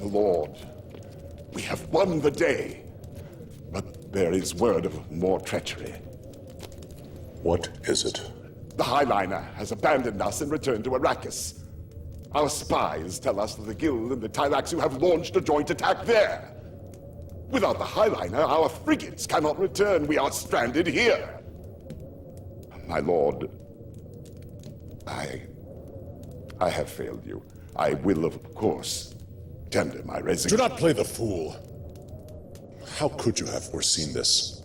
Lord, we have won the day, but there is word of more treachery. What is it? The Highliner has abandoned us and returned to Arrakis. Our spies tell us that the Guild and the Tleilaxu have launched a joint attack there. Without the Highliner, our frigates cannot return. We are stranded here. My lord, I have failed you. I will, of course, tender my resignation. Do not play the fool. How could you have foreseen this?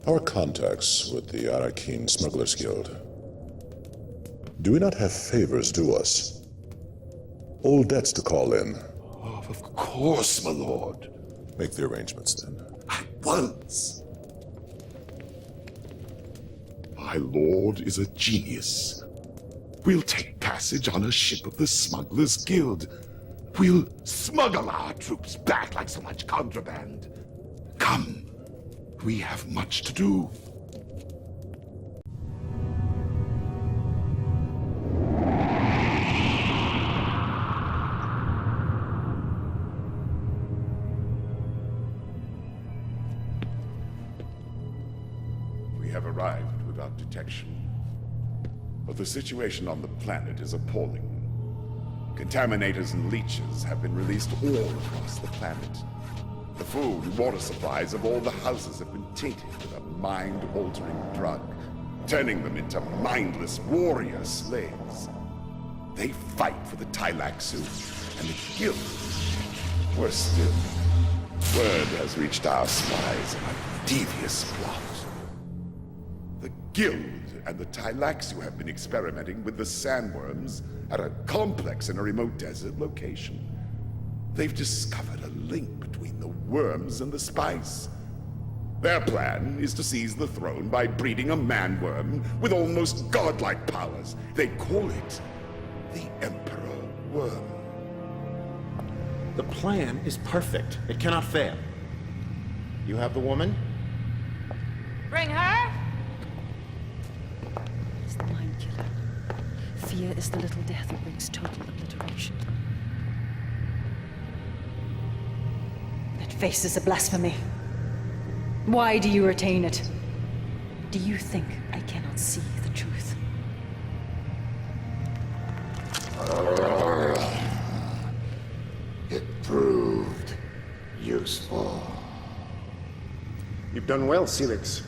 Our contacts with the Arrakeen Smugglers Guild. Do we not have favors due us? Old debts to call in? Oh, of course, my lord. Make the arrangements then. At once. My lord is a genius. We'll take passage on a ship of the Smugglers Guild. We'll smuggle our troops back like so much contraband. Come, we have much to do. We have arrived without detection. But the situation on the planet is appalling. Contaminators and leeches have been released all across the planet. The food and water supplies of all the houses have been tainted with a mind-altering drug, turning them into mindless warrior slaves. They fight for the Tleilaxu and the Guild. Worse still, word has reached our spies of a devious plot. The Guild and the Tleilaxu have been experimenting with the sandworms at a complex in a remote desert location. They've discovered a link between the worms and the spice. Their plan is to seize the throne by breeding a man-worm with almost godlike powers. They call it the Emperor Worm. The plan is perfect. It cannot fail. You have the woman? Bring her! Is the mind killer. Fear is the little death that brings total obliteration. That face is a blasphemy. Why do you retain it? Do you think I cannot see the truth? It proved useful. You've done well, Celix.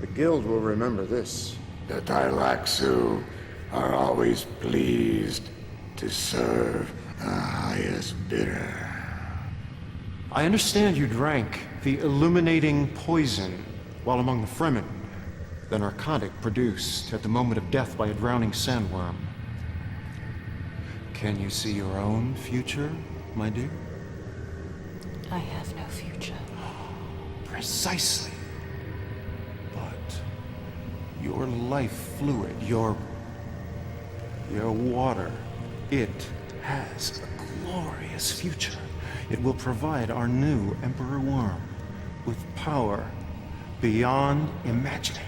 The Guild will remember this. The Tleilaxu are always pleased to serve the highest bidder. I understand you drank the illuminating poison while among the Fremen, the narcotic produced at the moment of death by a drowning sandworm. Can you see your own future, my dear? I have no future. Precisely. But your life fluid, your water, it has a glorious future. It will provide our new Emperor Worm with power beyond imagining.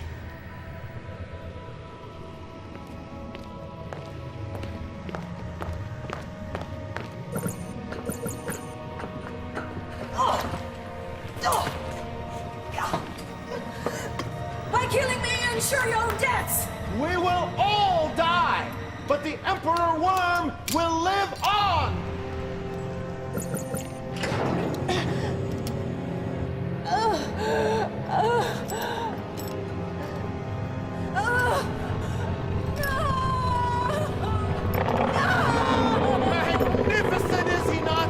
By killing me, you ensure your own deaths! We will all die, but the Emperor Worm will live on! Magnificent, is he not?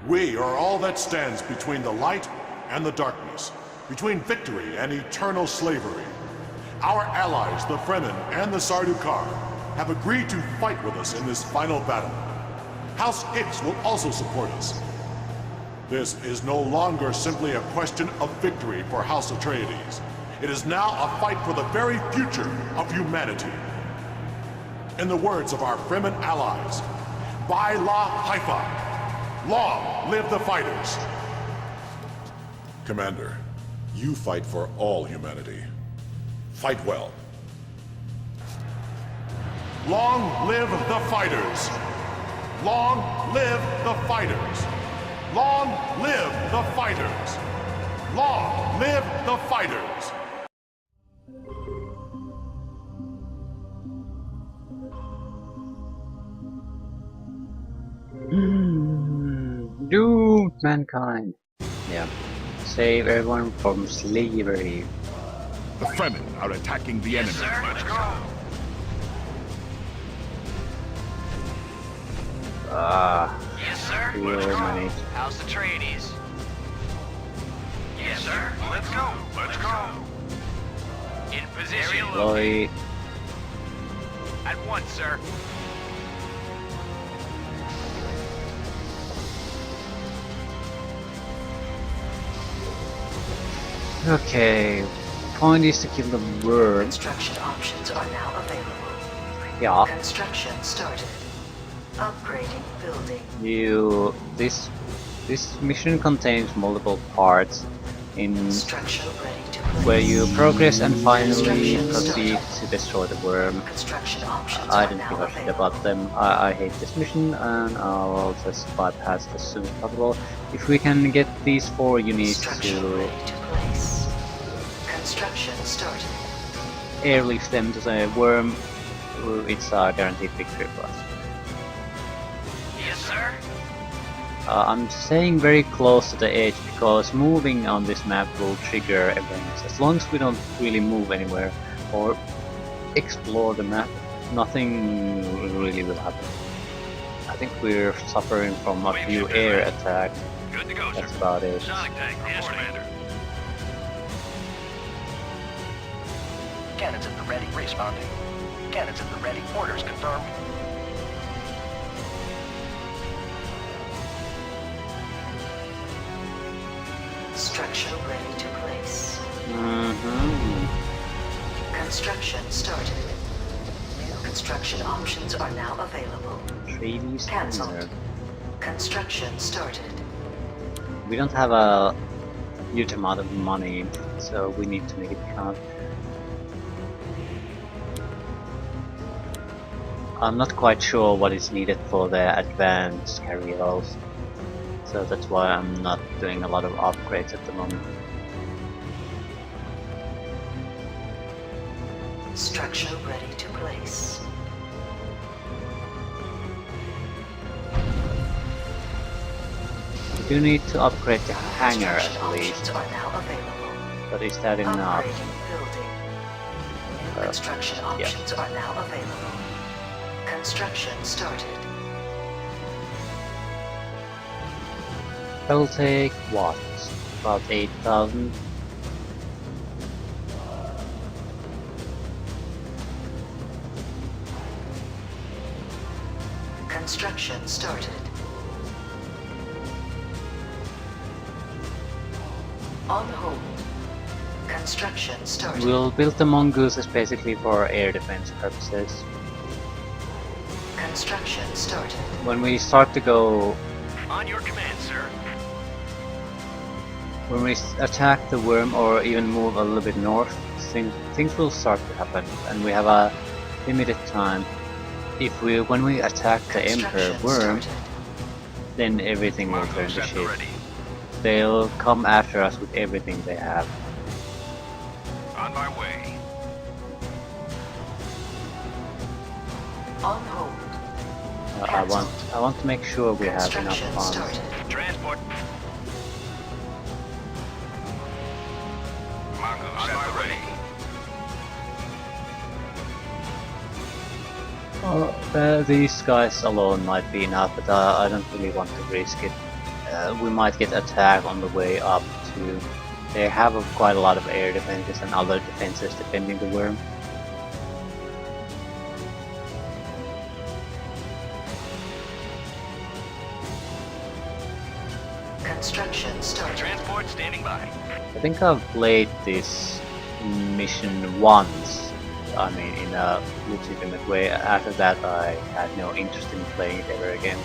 We are all that stands between the light and the darkness, between victory and eternal slavery. Our allies, the Fremen and the Sardaukar, have agreed to fight with us in this final battle. House Hicks will also support us. This is no longer simply a question of victory for House Atreides. It is now a fight for the very future of humanity. In the words of our Fremen allies, By La Haifa, long live the fighters! Commander, you fight for all humanity. Fight well. Long live the fighters! Long live the fighters! Long live the fighters! Long live the fighters! Doomed mankind. Yeah. Save everyone from slavery. The Fremen are attacking the enemy. Let's go. Yes, sir. Let's go. How's the Atreides? Yes, sir. Let's go. Let's go. In position. Boy. At once, sir. Okay. Point is to kill the worm. Construction options are now available. Yeah. Construction started. Upgrading building. This mission contains multiple parts in Structure ready to place. where you progress and finally Construction proceed started. to destroy the worm. Construction options I are don't now give a shit available. about them. I hate this mission and I'll just bypass as soon as possible. If we can get these 4 units Structure to ready to place. Construction started. airlift them to the worm, it's a guaranteed victory for us. Yes, sir. I'm staying very close to the edge because moving on this map will trigger events. As long as we don't really move anywhere or explore the map, nothing really will happen. I think we're suffering from a few air attacks. Good to go, sir. That's about it. Sonic tank. Yes, Commander. Cannons at the ready. Responding. Cannons at the ready. Orders confirmed. Structure ready to place. Construction started. New construction options are now available. Atreides Cancelled. Hangar. Construction started. We don't have a huge amount of money, so we need to make it count. I'm not quite sure what is needed for the advanced carriers, so that's why I'm not doing a lot of upgrades at the moment. Structure ready to place. We do need to upgrade the hangar Construction at least, options are now available. but is that enough? Upgrading building. New construction options are now available. Construction started. That'll take what? About 8,000? Construction started. On hold. Construction started. We'll build the mongooses basically for air defense purposes. Construction started. When we start to go, On your command, sir. when we attack the worm or even move a little bit north, things will start to happen, and we have a limited time. When we attack the Emperor Construction worm, started. then everything will turn Mongoose to at the shit. ready. They'll come after us with everything they have. On my way. On hold. I want to make sure we have enough Construction funds. started. Transport. Mongoose at the ready. These guys alone might be enough, but I don't really want to risk it. We might get attacked on the way up too. They have quite a lot of air defenses and other defenses defending the worm. Construction started. Transport standing by. I think I've played this mission once. I mean, in a legitimate way. After that, I had no interest in playing it ever again.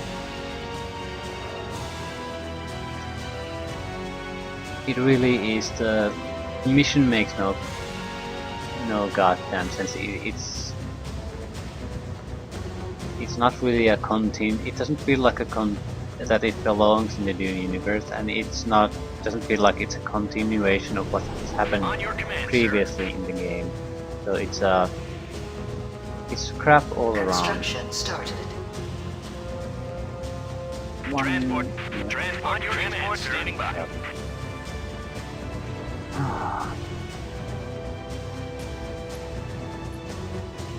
It really is the mission makes no no goddamn sense. It's not really a it doesn't feel like that it belongs in the Dune universe, and doesn't feel like it's a continuation of what has happened previously in the game. So it's crap all around. Construction started. Transport standing by. Yep.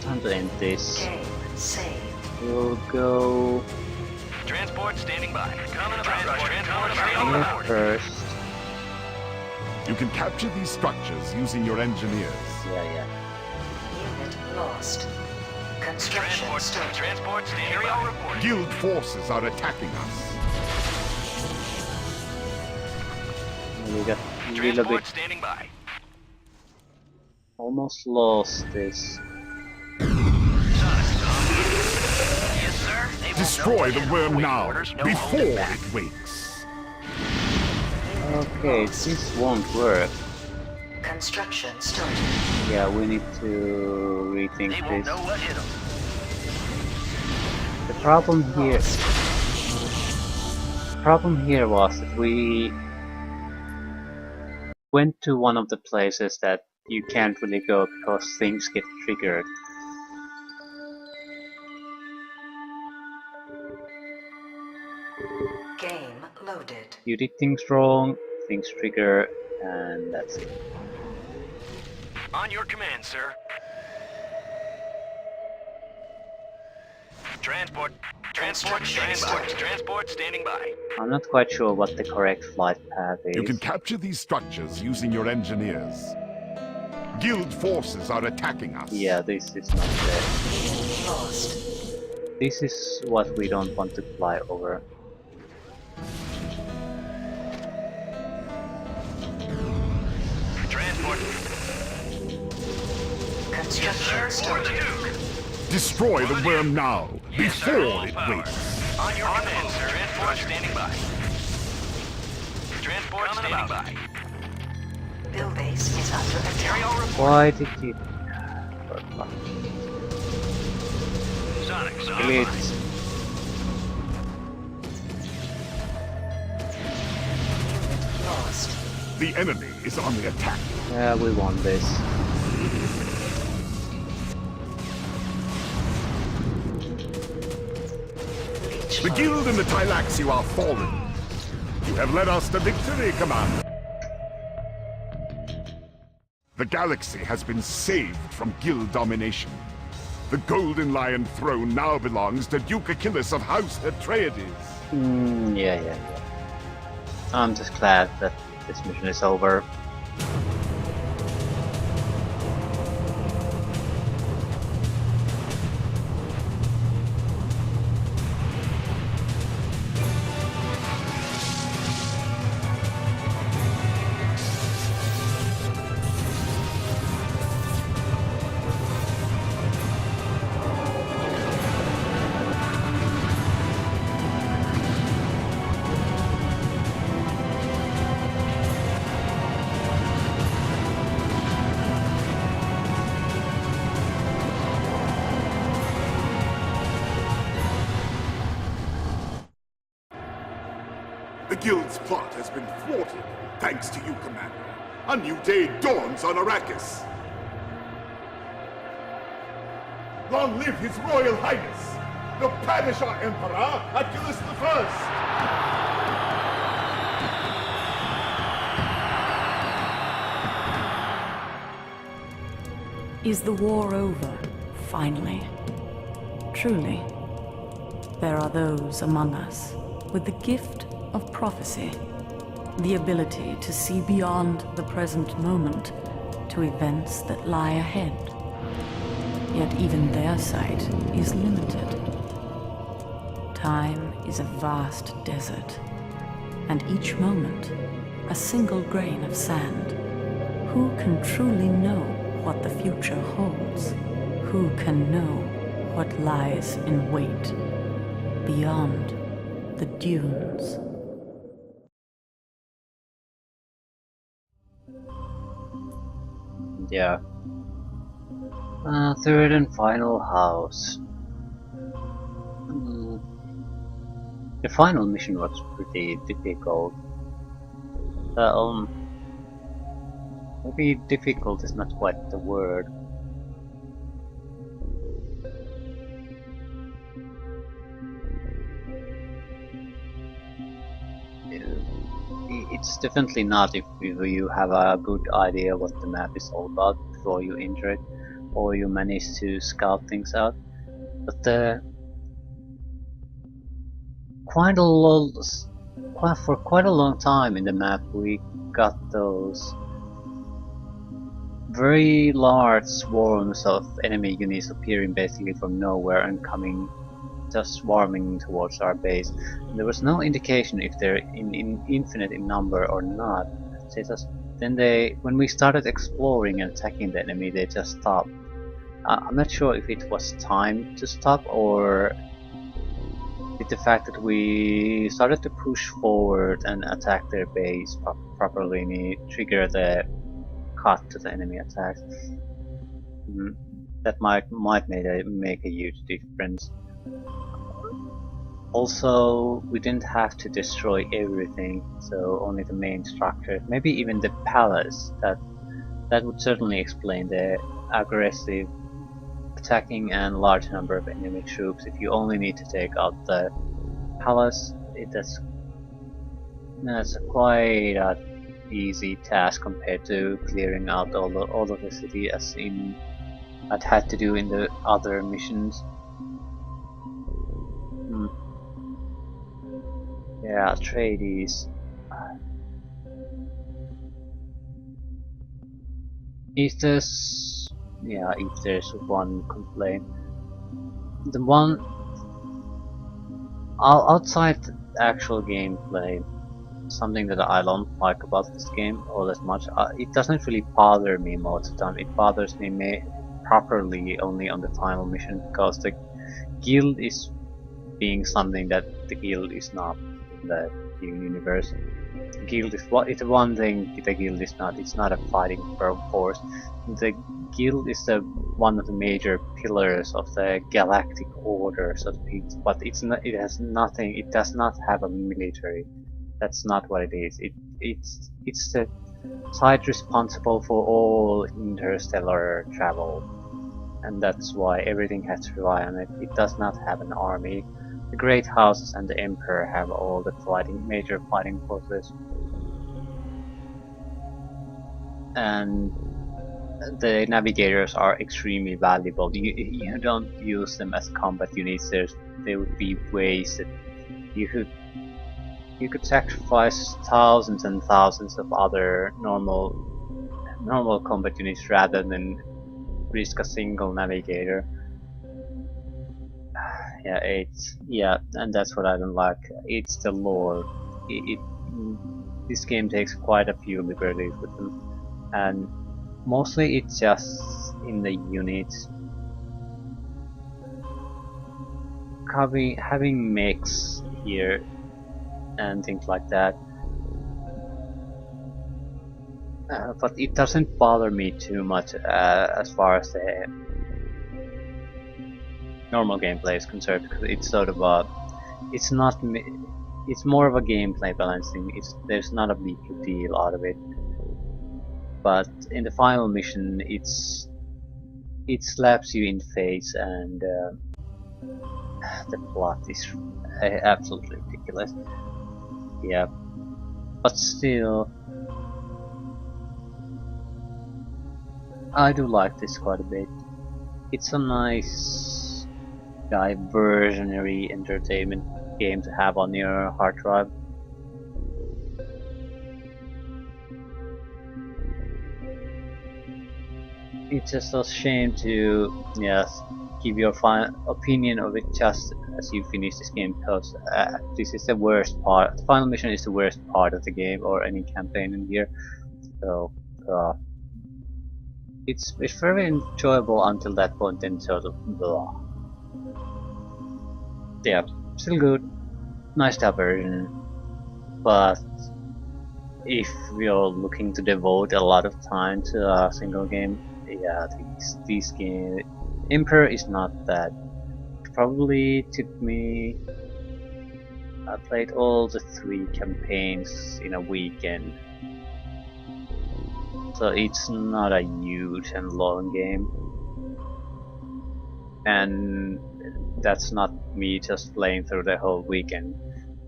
Time to end this. Game saved. We'll go Transport standing by. Coming about. here first. You can capture these structures using your engineers. Yeah. Unit lost. Construction started. Transport standing by. Guild forces are attacking us. We got a little bit Transport standing by. almost lost this. Yes, sir. They will Destroy know the what worm hit now, orders, no before holding back. it wakes. Okay, this won't work. Construction started. Yeah, we need to rethink They won't this. know what hit them. The problem here was that we went to one of the places that you can't really go because things get triggered. Game loaded. You did things wrong, things trigger, and that's it. On your command, sir. Transport standing by. I'm not quite sure what the correct flight path is. You can capture these structures using your engineers. Guild forces are attacking us. Yeah, this is not there. Unit lost. This is what we don't want to fly over. Transport. Construction started. Destroy the worm now, Yes, sir. before All it power. wakes. On your command, sir. Transport standing by. Transport standing by. Build base is under attack. Why did you... Sonic, Really, on. it's... Lost. The enemy is on the attack. Yeah, we won this. Leech The mode. Guild and the Tleilaxu are fallen. You have led us to victory, Commander. The galaxy has been saved from Guild domination. The Golden Lion throne now belongs to Duke Achilles of House Atreides. Yeah. I'm just glad that this mission is over. The Guild's plot has been thwarted, thanks to you, Commander. A new day dawns on Arrakis. Long live His Royal Highness, the Padishah Emperor Achilles I. Is the war over, finally? Truly, there are those among us with the gift of prophecy, the ability to see beyond the present moment to events that lie ahead. Yet even their sight is limited. Time is a vast desert, and each moment a single grain of sand. Who can truly know what the future holds? Who can know what lies in wait beyond the dunes? Yeah. Third and final house. Mm, the final mission was pretty difficult. Maybe difficult is not quite the word. It's definitely not if you have a good idea what the map is all about before you enter it, or you manage to scout things out. But for quite a long time in the map we got those very large swarms of enemy units appearing basically from nowhere and coming just swarming towards our base. And there was no indication if they're infinite in number or not. When we started exploring and attacking the enemy, they just stopped. I'm not sure if it was time to stop or with the fact that we started to push forward and attack their base properly and trigger the cut to the enemy attacks. That might make a huge difference. Also, we didn't have to destroy everything, so only the main structure, maybe even the palace. That would certainly explain the aggressive attacking and large number of enemy troops. If you only need to take out the palace, that's quite an easy task compared to clearing out all of the city as I'd had to do in the other missions. Yeah, Atreides. If there's one complaint, the one outside the actual gameplay, something that I don't like about this game all that much. It doesn't really bother me most of the time. It bothers me properly only on the final mission because the guild is being something that the guild is not in the Dune universe. The guild is it's one thing the guild is not. It's not a fighting force. The guild is one of the major pillars of the galactic order, so to speak. But it has nothing. It does not have a military. That's not what it is. It's the site responsible for all interstellar travel, and that's why everything has to rely on it. It does not have an army. The great houses and the emperor have all the major fighting forces, and the navigators are extremely valuable. You don't use them as combat units. There would be ways that you could sacrifice thousands and thousands of other normal combat units rather than risk a single navigator. And that's what I don't like. It's the lore. This game takes quite a few liberties with them, and mostly it's just in the units. Having mechs here and things like that, but it doesn't bother me too much as far as the normal gameplay is concerned, because it's sort of it's more of a gameplay balancing. There's not a big deal out of it, but in the final mission it slaps you in the face, and the plot is absolutely ridiculous. Yeah, but still, I do like this quite a bit. It's a nice diversionary entertainment game to have on your hard drive. It's just a shame to give your final opinion of it just as you finish this game, because this is the worst part. The final mission is the worst part of the game or any campaign in here. So it's very enjoyable until that point, then sort of blah. Yeah, still good, nice diversion, but if you're looking to devote a lot of time to a single game yeah, these game Emperor is not that. It probably took me. I played all the 3 campaigns in a weekend, so it's not a huge and long game. And that's not me just playing through the whole weekend.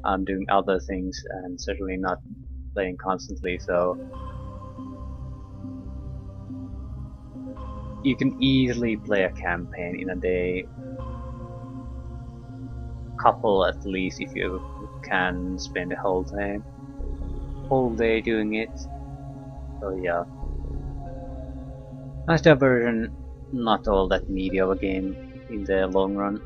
I'm doing other things and certainly not playing constantly, so you can easily play a campaign in a day, couple at least if you can spend the whole day doing it. So yeah, nice diversion, not all that meaty of a game in the long run.